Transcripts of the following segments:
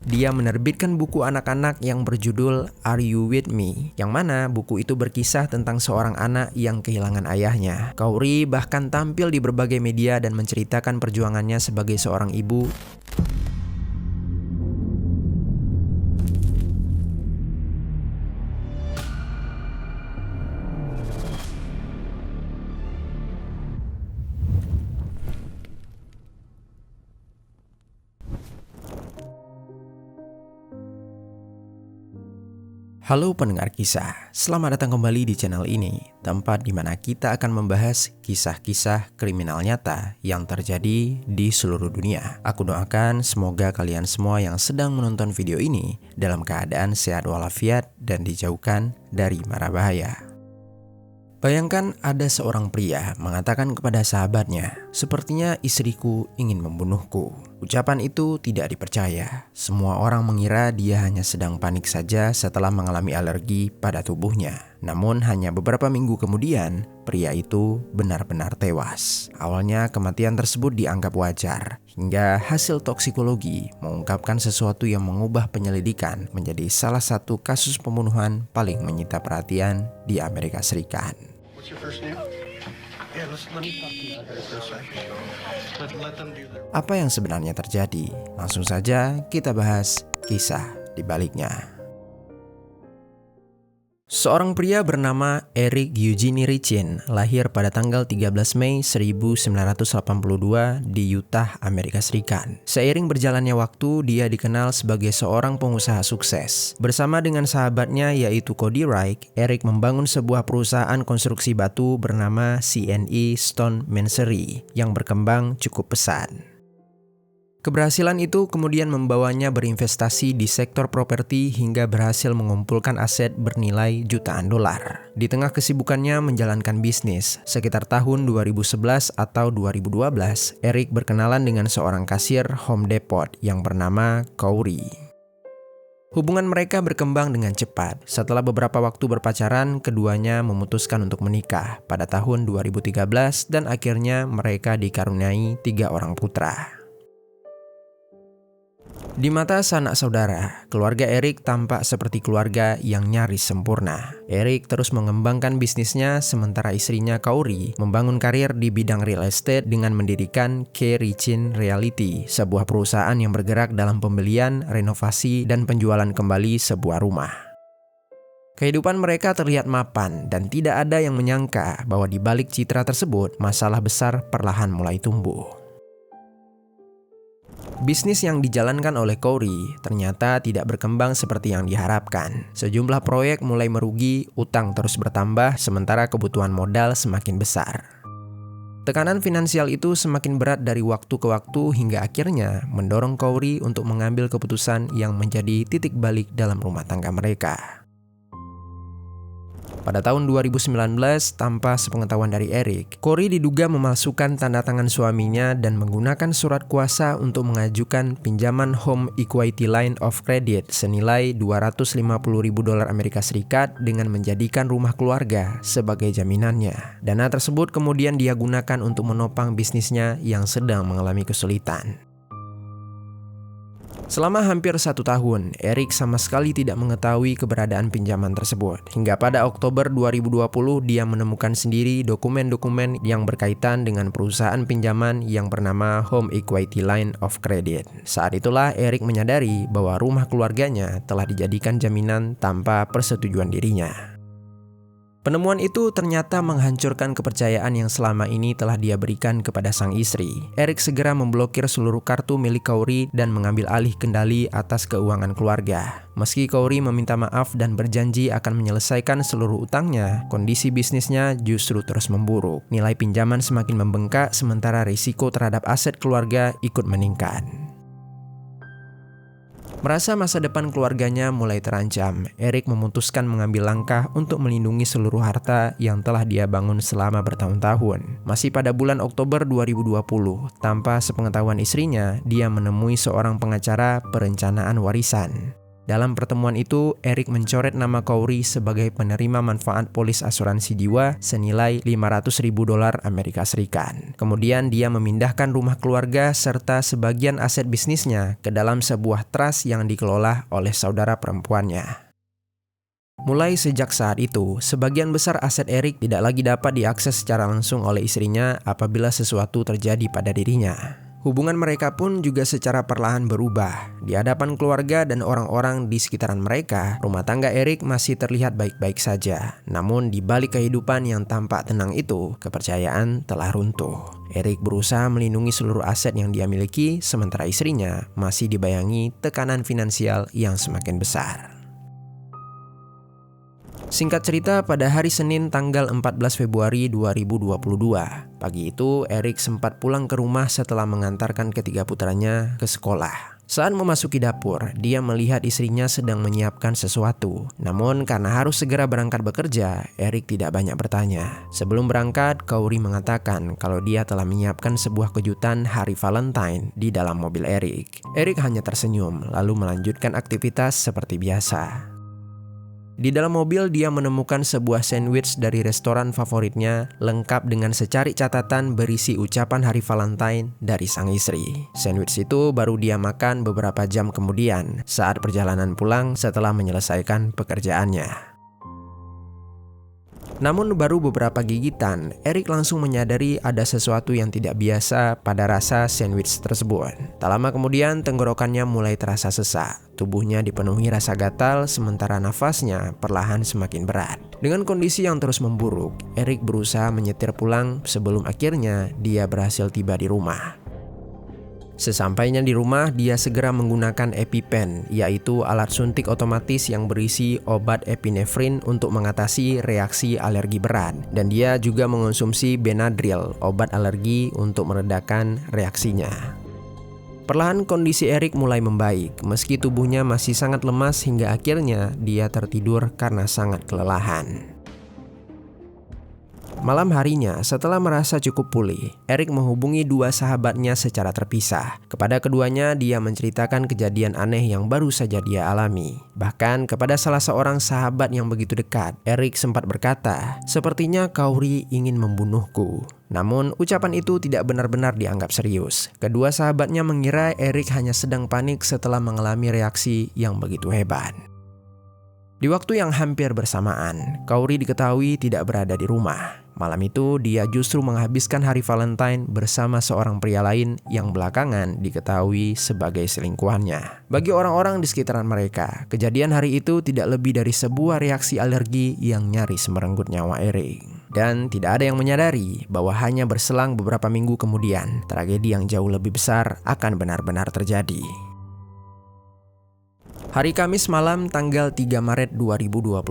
Dia menerbitkan buku anak-anak yang berjudul Are You With Me? Yang mana buku itu berkisah tentang seorang anak yang kehilangan ayahnya. Kouri bahkan tampil di berbagai media dan menceritakan perjuangannya sebagai seorang ibu. Halo pendengar kisah, selamat datang kembali di channel ini, tempat di mana kita akan membahas kisah-kisah kriminal nyata yang terjadi di seluruh dunia. Aku doakan semoga kalian semua yang sedang menonton video ini dalam keadaan sehat walafiat dan dijauhkan dari mara bahaya. Bayangkan ada seorang pria mengatakan kepada sahabatnya, "Sepertinya istriku ingin membunuhku." Ucapan itu tidak dipercaya. Semua orang mengira dia hanya sedang panik saja setelah mengalami alergi pada tubuhnya. Namun hanya beberapa minggu kemudian, pria itu benar-benar tewas. Awalnya kematian tersebut dianggap wajar, hingga hasil toksikologi mengungkapkan sesuatu yang mengubah penyelidikan menjadi salah satu kasus pembunuhan paling menyita perhatian di Amerika Serikat. What's your first name? Yeah, let me talk to you about that for a second. Let them do that. Apa yang sebenarnya terjadi? Langsung saja kita bahas kisah di baliknya. Seorang pria bernama Eric Eugene Richin lahir pada tanggal 13 Mei 1982 di Utah, Amerika Serikat. Seiring berjalannya waktu, dia dikenal sebagai seorang pengusaha sukses. Bersama dengan sahabatnya yaitu Cody Wright, Eric membangun sebuah perusahaan konstruksi batu bernama C&E Stone Masonry yang berkembang cukup pesat. Keberhasilan itu kemudian membawanya berinvestasi di sektor properti hingga berhasil mengumpulkan aset bernilai jutaan dolar. Di tengah kesibukannya menjalankan bisnis, sekitar tahun 2011 atau 2012, Eric berkenalan dengan seorang kasir Home Depot yang bernama Kouri. Hubungan mereka berkembang dengan cepat. Setelah beberapa waktu berpacaran, keduanya memutuskan untuk menikah pada tahun 2013 dan akhirnya mereka dikaruniai 3 orang putra. Di mata sanak saudara, keluarga Eric tampak seperti keluarga yang nyaris sempurna. Eric terus mengembangkan bisnisnya sementara istrinya Kouri membangun karir di bidang real estate dengan mendirikan K. Richin Realty, sebuah perusahaan yang bergerak dalam pembelian, renovasi, dan penjualan kembali sebuah rumah. Kehidupan mereka terlihat mapan dan tidak ada yang menyangka bahwa di balik citra tersebut, masalah besar perlahan mulai tumbuh. Bisnis yang dijalankan oleh Kouri ternyata tidak berkembang seperti yang diharapkan. Sejumlah proyek mulai merugi, utang terus bertambah, sementara kebutuhan modal semakin besar. Tekanan finansial itu semakin berat dari waktu ke waktu hingga akhirnya mendorong Kouri untuk mengambil keputusan yang menjadi titik balik dalam rumah tangga mereka. Pada tahun 2019, tanpa sepengetahuan dari Eric, Kouri diduga memalsukan tanda tangan suaminya dan menggunakan surat kuasa untuk mengajukan pinjaman Home Equity Line of Credit senilai $250.000 Amerika Serikat dengan menjadikan rumah keluarga sebagai jaminannya. Dana tersebut kemudian dia gunakan untuk menopang bisnisnya yang sedang mengalami kesulitan. Selama hampir 1 tahun, Eric sama sekali tidak mengetahui keberadaan pinjaman tersebut. Hingga pada Oktober 2020, dia menemukan sendiri dokumen-dokumen yang berkaitan dengan perusahaan pinjaman yang bernama Home Equity Line of Credit. Saat itulah Eric menyadari bahwa rumah keluarganya telah dijadikan jaminan tanpa persetujuan dirinya. Penemuan itu ternyata menghancurkan kepercayaan yang selama ini telah dia berikan kepada sang istri. Eric segera memblokir seluruh kartu milik Kouri dan mengambil alih kendali atas keuangan keluarga. Meski Kouri meminta maaf dan berjanji akan menyelesaikan seluruh utangnya, kondisi bisnisnya justru terus memburuk. Nilai pinjaman semakin membengkak sementara risiko terhadap aset keluarga ikut meningkat. Merasa masa depan keluarganya mulai terancam, Eric memutuskan mengambil langkah untuk melindungi seluruh harta yang telah dia bangun selama bertahun-tahun. Masih pada bulan Oktober 2020, tanpa sepengetahuan istrinya, dia menemui seorang pengacara perencanaan warisan. Dalam pertemuan itu, Eric mencoret nama Corey sebagai penerima manfaat polis asuransi jiwa senilai $500.000 Amerika Serikat. Kemudian dia memindahkan rumah keluarga serta sebagian aset bisnisnya ke dalam sebuah trust yang dikelola oleh saudara perempuannya. Mulai sejak saat itu, sebagian besar aset Eric tidak lagi dapat diakses secara langsung oleh istrinya apabila sesuatu terjadi pada dirinya. Hubungan mereka pun juga secara perlahan berubah. Di hadapan keluarga dan orang-orang di sekitaran mereka, rumah tangga Eric masih terlihat baik-baik saja. Namun di balik kehidupan yang tampak tenang itu, kepercayaan telah runtuh. Eric berusaha melindungi seluruh aset yang dia miliki, sementara istrinya masih dibayangi tekanan finansial yang semakin besar. Singkat cerita, pada hari Senin tanggal 14 Februari 2022, pagi itu Eric sempat pulang ke rumah setelah mengantarkan ketiga putranya ke sekolah. Saat memasuki dapur, dia melihat istrinya sedang menyiapkan sesuatu. Namun karena harus segera berangkat bekerja, Eric tidak banyak bertanya. Sebelum berangkat, Corey mengatakan kalau dia telah menyiapkan sebuah kejutan hari Valentine di dalam mobil Eric. Eric hanya tersenyum, lalu melanjutkan aktivitas seperti biasa. Di dalam mobil dia menemukan sebuah sandwich dari restoran favoritnya lengkap dengan secari catatan berisi ucapan hari Valentine dari sang istri. Sandwich itu baru dia makan beberapa jam kemudian saat perjalanan pulang setelah menyelesaikan pekerjaannya. Namun baru beberapa gigitan, Eric langsung menyadari ada sesuatu yang tidak biasa pada rasa sandwich tersebut. Tak lama kemudian tenggorokannya mulai terasa sesak. Tubuhnya dipenuhi rasa gatal sementara nafasnya perlahan semakin berat. Dengan kondisi yang terus memburuk, Eric berusaha menyetir pulang sebelum akhirnya dia berhasil tiba di rumah. Sesampainya di rumah, dia segera menggunakan EpiPen, yaitu alat suntik otomatis yang berisi obat epinefrin untuk mengatasi reaksi alergi berat. Dan dia juga mengonsumsi Benadryl, obat alergi untuk meredakan reaksinya. Perlahan kondisi Eric mulai membaik, meski tubuhnya masih sangat lemas hingga akhirnya dia tertidur karena sangat kelelahan. Malam harinya, setelah merasa cukup pulih, Eric menghubungi dua sahabatnya secara terpisah. Kepada keduanya, dia menceritakan kejadian aneh yang baru saja dia alami. Bahkan kepada salah seorang sahabat yang begitu dekat, Eric sempat berkata, "Sepertinya Corey ingin membunuhku." Namun, ucapan itu tidak benar-benar dianggap serius. Kedua sahabatnya mengira Eric hanya sedang panik setelah mengalami reaksi yang begitu hebat. Di waktu yang hampir bersamaan, Corey diketahui tidak berada di rumah. Malam itu, dia justru menghabiskan hari Valentine bersama seorang pria lain yang belakangan diketahui sebagai selingkuhannya. Bagi orang-orang di sekitaran mereka, kejadian hari itu tidak lebih dari sebuah reaksi alergi yang nyaris merenggut nyawa Eric. Dan tidak ada yang menyadari bahwa hanya berselang beberapa minggu kemudian, tragedi yang jauh lebih besar akan benar-benar terjadi. Hari Kamis malam tanggal 3 Maret 2022.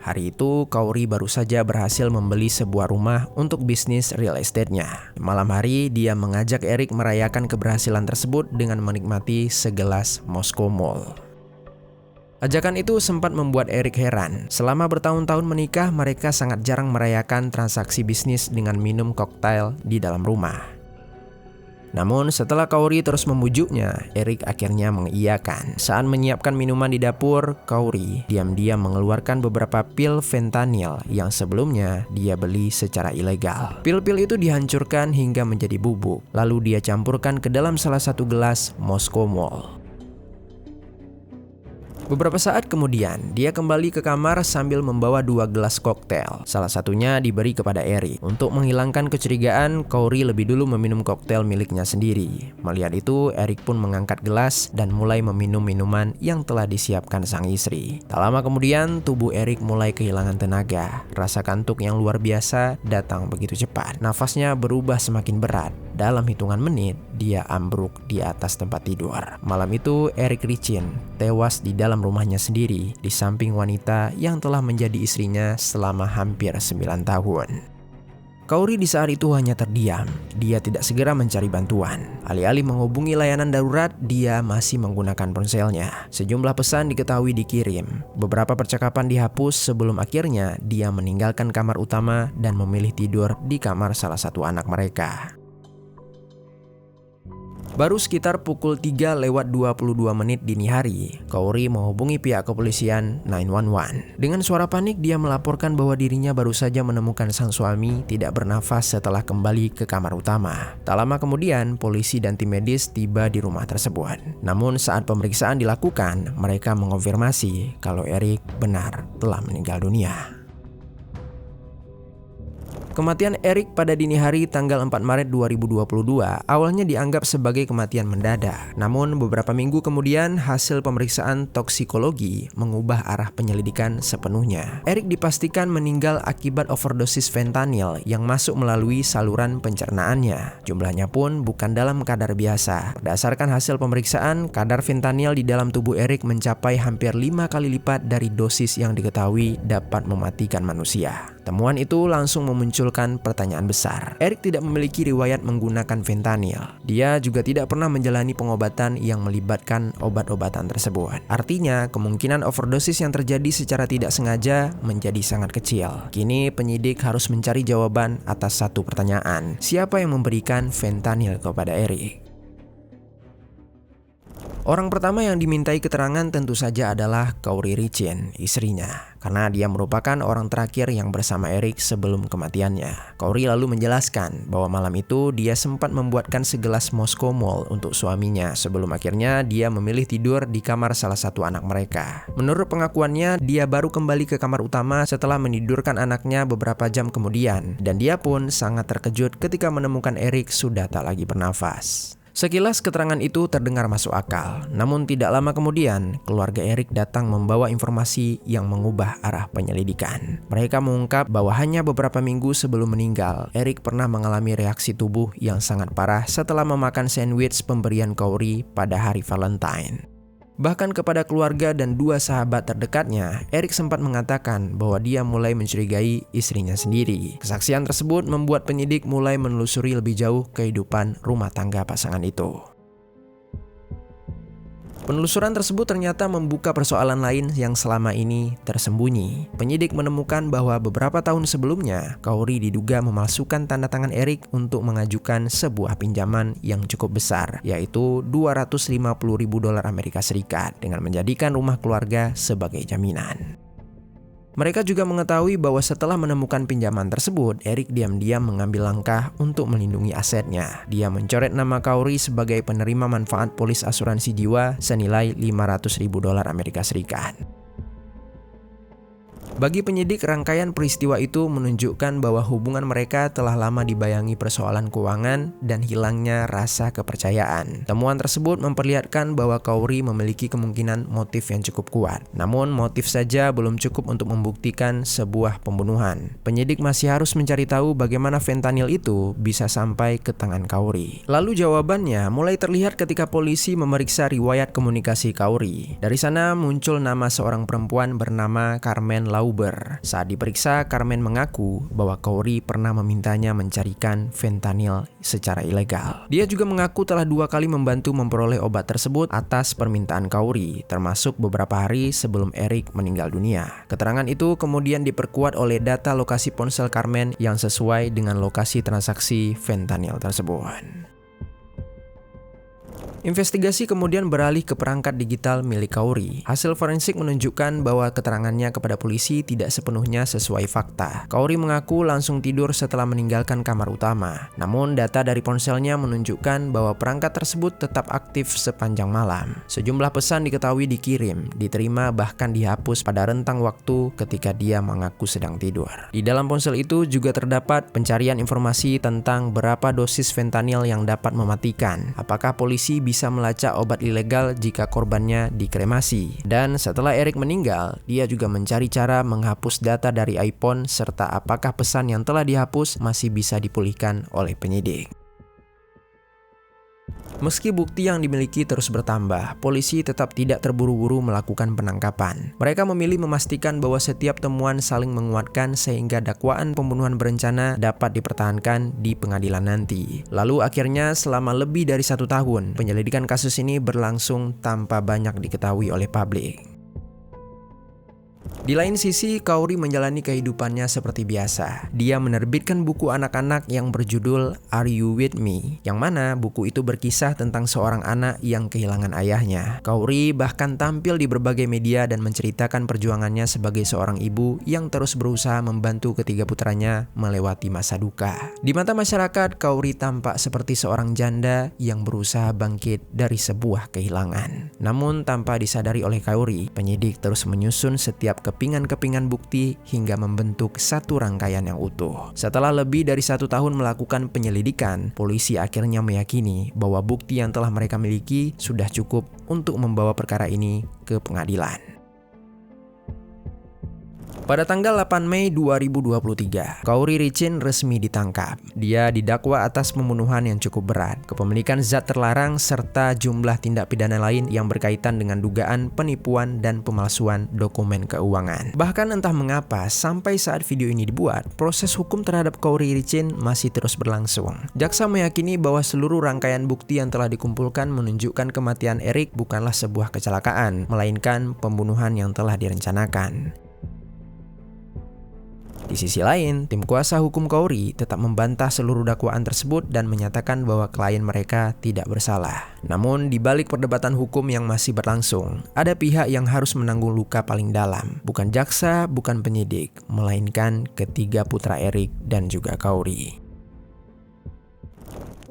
Hari itu, Corey baru saja berhasil membeli sebuah rumah untuk bisnis real estate-nya. Malam hari, dia mengajak Eric merayakan keberhasilan tersebut dengan menikmati segelas Moscow Mule. Ajakan itu sempat membuat Eric heran. Selama bertahun-tahun menikah, mereka sangat jarang merayakan transaksi bisnis dengan minum koktail di dalam rumah. Namun setelah Corey terus membujuknya, Eric akhirnya mengiyakan. Saat menyiapkan minuman di dapur, Corey diam-diam mengeluarkan beberapa pil fentanyl yang sebelumnya dia beli secara ilegal. Pil-pil itu dihancurkan hingga menjadi bubuk, lalu dia campurkan ke dalam salah satu gelas Moscow Mule. Beberapa saat kemudian, dia kembali ke kamar sambil membawa 2 gelas koktail. Salah satunya diberi kepada Eric. Untuk menghilangkan kecurigaan, Corey lebih dulu meminum koktail miliknya sendiri. Melihat itu, Eric pun mengangkat gelas dan mulai meminum minuman yang telah disiapkan sang istri. Tak lama kemudian, tubuh Eric mulai kehilangan tenaga. Rasa kantuk yang luar biasa datang begitu cepat. Nafasnya berubah semakin berat. Dalam hitungan menit, dia ambruk di atas tempat tidur. Malam itu, Eric Ricin tewas di dalam rumahnya sendiri di samping wanita yang telah menjadi istrinya selama hampir 9 tahun. Corey di saat itu hanya terdiam. Dia tidak segera mencari bantuan. Alih-alih menghubungi layanan darurat, dia masih menggunakan ponselnya. Sejumlah pesan diketahui dikirim. Beberapa percakapan dihapus sebelum akhirnya dia meninggalkan kamar utama dan memilih tidur di kamar salah satu anak mereka. Baru sekitar pukul 3:22 dini hari, Corey menghubungi pihak kepolisian 911. Dengan suara panik, dia melaporkan bahwa dirinya baru saja menemukan sang suami tidak bernafas setelah kembali ke kamar utama. Tak lama kemudian, polisi dan tim medis tiba di rumah tersebut. Namun saat pemeriksaan dilakukan, mereka mengonfirmasi kalau Eric benar telah meninggal dunia. Kematian Eric pada dini hari tanggal 4 Maret 2022 awalnya dianggap sebagai kematian mendadak. Namun beberapa minggu kemudian hasil pemeriksaan toksikologi mengubah arah penyelidikan sepenuhnya. Eric dipastikan meninggal akibat overdosis fentanyl yang masuk melalui saluran pencernaannya. Jumlahnya pun bukan dalam kadar biasa. Berdasarkan hasil pemeriksaan, kadar fentanyl di dalam tubuh Eric mencapai hampir 5 kali lipat dari dosis yang diketahui dapat mematikan manusia. Temuan itu langsung memunculkan pertanyaan besar. Eric tidak memiliki riwayat menggunakan fentanyl. Dia juga tidak pernah menjalani pengobatan yang melibatkan obat-obatan tersebut. Artinya, kemungkinan overdosis yang terjadi secara tidak sengaja menjadi sangat kecil. Kini penyidik harus mencari jawaban atas satu pertanyaan. Siapa yang memberikan fentanyl kepada Eric? Orang pertama yang dimintai keterangan tentu saja adalah Corey Ritchie, istrinya, karena dia merupakan orang terakhir yang bersama Eric sebelum kematiannya. Corey lalu menjelaskan bahwa malam itu dia sempat membuatkan segelas Moscow Mule untuk suaminya sebelum akhirnya dia memilih tidur di kamar salah satu anak mereka. Menurut pengakuannya, dia baru kembali ke kamar utama setelah menidurkan anaknya beberapa jam kemudian, dan dia pun sangat terkejut ketika menemukan Eric sudah tak lagi bernafas. Sekilas keterangan itu terdengar masuk akal, namun tidak lama kemudian keluarga Eric datang membawa informasi yang mengubah arah penyelidikan. Mereka mengungkap bahwa hanya beberapa minggu sebelum meninggal, Eric pernah mengalami reaksi tubuh yang sangat parah setelah memakan sandwich pemberian Corey pada hari Valentine. Bahkan kepada keluarga dan 2 sahabat terdekatnya, Eric sempat mengatakan bahwa dia mulai mencurigai istrinya sendiri. Kesaksian tersebut membuat penyidik mulai menelusuri lebih jauh kehidupan rumah tangga pasangan itu. Penelusuran tersebut ternyata membuka persoalan lain yang selama ini tersembunyi. Penyidik menemukan bahwa beberapa tahun sebelumnya, Corey diduga memalsukan tanda tangan Eric untuk mengajukan sebuah pinjaman yang cukup besar, yaitu $250.000 Amerika Serikat, dengan menjadikan rumah keluarga sebagai jaminan. Mereka juga mengetahui bahwa setelah menemukan pinjaman tersebut, Eric diam-diam mengambil langkah untuk melindungi asetnya. Dia mencoret nama Corey sebagai penerima manfaat polis asuransi jiwa senilai $500.000 Amerika Serikat. Bagi penyidik, rangkaian peristiwa itu menunjukkan bahwa hubungan mereka telah lama dibayangi persoalan keuangan dan hilangnya rasa kepercayaan. Temuan tersebut memperlihatkan bahwa Corey memiliki kemungkinan motif yang cukup kuat. Namun, motif saja belum cukup untuk membuktikan sebuah pembunuhan. Penyidik masih harus mencari tahu bagaimana fentanyl itu bisa sampai ke tangan Corey. Lalu jawabannya mulai terlihat ketika polisi memeriksa riwayat komunikasi Corey. Dari sana muncul nama seorang perempuan bernama Carmen Lauber. Saat diperiksa, Carmen mengaku bahwa Corey pernah memintanya mencarikan fentanyl secara ilegal. Dia juga mengaku telah 2 kali membantu memperoleh obat tersebut atas permintaan Corey, termasuk beberapa hari sebelum Eric meninggal dunia. Keterangan itu kemudian diperkuat oleh data lokasi ponsel Carmen yang sesuai dengan lokasi transaksi fentanyl tersebut. Investigasi kemudian beralih ke perangkat digital milik Corey. Hasil forensik menunjukkan bahwa keterangannya kepada polisi tidak sepenuhnya sesuai fakta. Corey mengaku langsung tidur setelah meninggalkan kamar utama. Namun data dari ponselnya menunjukkan bahwa perangkat tersebut tetap aktif sepanjang malam. Sejumlah pesan diketahui dikirim, diterima bahkan dihapus pada rentang waktu ketika dia mengaku sedang tidur. Di dalam ponsel itu juga terdapat pencarian informasi tentang berapa dosis fentanyl yang dapat mematikan. Apakah polisi bisa melacak obat ilegal jika korbannya dikremasi. Dan setelah Eric meninggal, dia juga mencari cara menghapus data dari iPhone serta apakah pesan yang telah dihapus masih bisa dipulihkan oleh penyidik. Meski bukti yang dimiliki terus bertambah, polisi tetap tidak terburu-buru melakukan penangkapan. Mereka memilih memastikan bahwa setiap temuan saling menguatkan sehingga dakwaan pembunuhan berencana dapat dipertahankan di pengadilan nanti. Lalu akhirnya selama lebih dari 1 tahun, penyelidikan kasus ini berlangsung tanpa banyak diketahui oleh publik. Di lain sisi, Kaori menjalani kehidupannya seperti biasa. Dia menerbitkan buku anak-anak yang berjudul Are You With Me? Yang mana buku itu berkisah tentang seorang anak yang kehilangan ayahnya. Kaori bahkan tampil di berbagai media dan menceritakan perjuangannya sebagai seorang ibu yang terus berusaha membantu ketiga putranya melewati masa duka. Di mata masyarakat, Kaori tampak seperti seorang janda yang berusaha bangkit dari sebuah kehilangan. Namun tanpa disadari oleh Kaori, penyidik terus menyusun setiap kepingan-kepingan bukti hingga membentuk satu rangkaian yang utuh. Setelah lebih dari 1 tahun melakukan penyelidikan, polisi akhirnya meyakini bahwa bukti yang telah mereka miliki sudah cukup untuk membawa perkara ini ke pengadilan. Pada tanggal 8 Mei 2023, Kaori Ricin resmi ditangkap. Dia didakwa atas pembunuhan yang cukup berat, kepemilikan zat terlarang, serta jumlah tindak pidana lain yang berkaitan dengan dugaan penipuan dan pemalsuan dokumen keuangan. Bahkan entah mengapa, sampai saat video ini dibuat, proses hukum terhadap Kaori Ricin masih terus berlangsung. Jaksa meyakini bahwa seluruh rangkaian bukti yang telah dikumpulkan menunjukkan kematian Eric bukanlah sebuah kecelakaan, melainkan pembunuhan yang telah direncanakan. Di sisi lain, tim kuasa hukum Kaori tetap membantah seluruh dakwaan tersebut dan menyatakan bahwa klien mereka tidak bersalah. Namun, di balik perdebatan hukum yang masih berlangsung, ada pihak yang harus menanggung luka paling dalam. Bukan jaksa, bukan penyidik, melainkan ketiga putra Eric dan juga Kaori.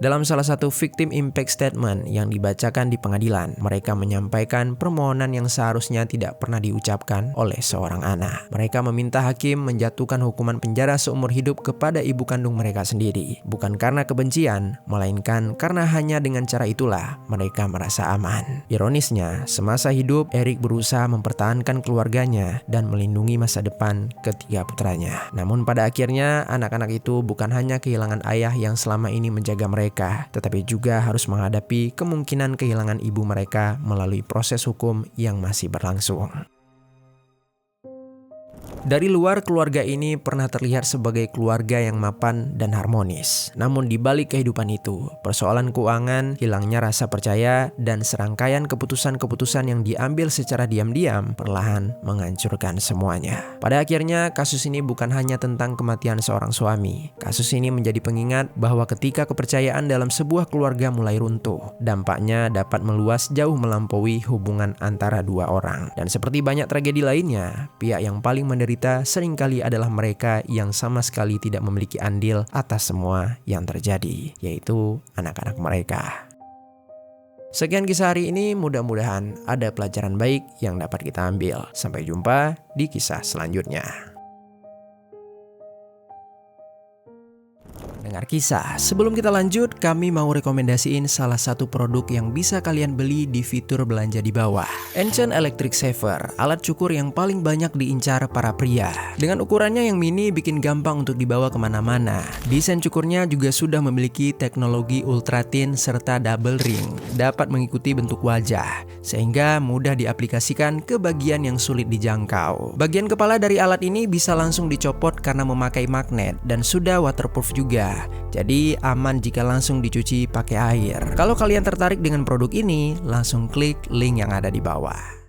Dalam salah satu victim impact statement yang dibacakan di pengadilan, mereka menyampaikan permohonan yang seharusnya tidak pernah diucapkan oleh seorang anak. Mereka meminta hakim menjatuhkan hukuman penjara seumur hidup kepada ibu kandung mereka sendiri. Bukan karena kebencian, melainkan karena hanya dengan cara itulah mereka merasa aman. Ironisnya, semasa hidup, Eric berusaha mempertahankan keluarganya dan melindungi masa depan ketiga putranya. Namun pada akhirnya, anak-anak itu bukan hanya kehilangan ayah yang selama ini menjaga mereka, tetapi juga harus menghadapi kemungkinan kehilangan ibu mereka melalui proses hukum yang masih berlangsung. Dari luar, keluarga ini pernah terlihat sebagai keluarga yang mapan dan harmonis. Namun di balik kehidupan itu, persoalan keuangan, hilangnya rasa percaya, dan serangkaian keputusan-keputusan yang diambil secara diam-diam perlahan menghancurkan semuanya. Pada akhirnya, kasus ini bukan hanya tentang kematian seorang suami. Kasus ini menjadi pengingat bahwa ketika kepercayaan dalam sebuah keluarga mulai runtuh, dampaknya dapat meluas jauh melampaui hubungan antara dua orang. Dan seperti banyak tragedi lainnya, pihak yang paling menderita seringkali adalah mereka yang sama sekali tidak memiliki andil atas semua yang terjadi, yaitu anak-anak mereka. Sekian kisah hari ini, mudah-mudahan ada pelajaran baik yang dapat kita ambil. Sampai jumpa di kisah selanjutnya. Dengar kisah. Sebelum kita lanjut, kami mau rekomendasiin salah satu produk yang bisa kalian beli di fitur belanja di bawah. Ancient Electric Saver, alat cukur yang paling banyak diincar para pria. Dengan ukurannya yang mini, bikin gampang untuk dibawa kemana-mana. Desain cukurnya juga sudah memiliki teknologi ultra thin serta double ring, dapat mengikuti bentuk wajah, sehingga mudah diaplikasikan ke bagian yang sulit dijangkau. Bagian kepala dari alat ini bisa langsung dicopot karena memakai magnet dan sudah waterproof juga. Jadi aman jika langsung dicuci pakai air. Kalau kalian tertarik dengan produk ini, langsung klik link yang ada di bawah.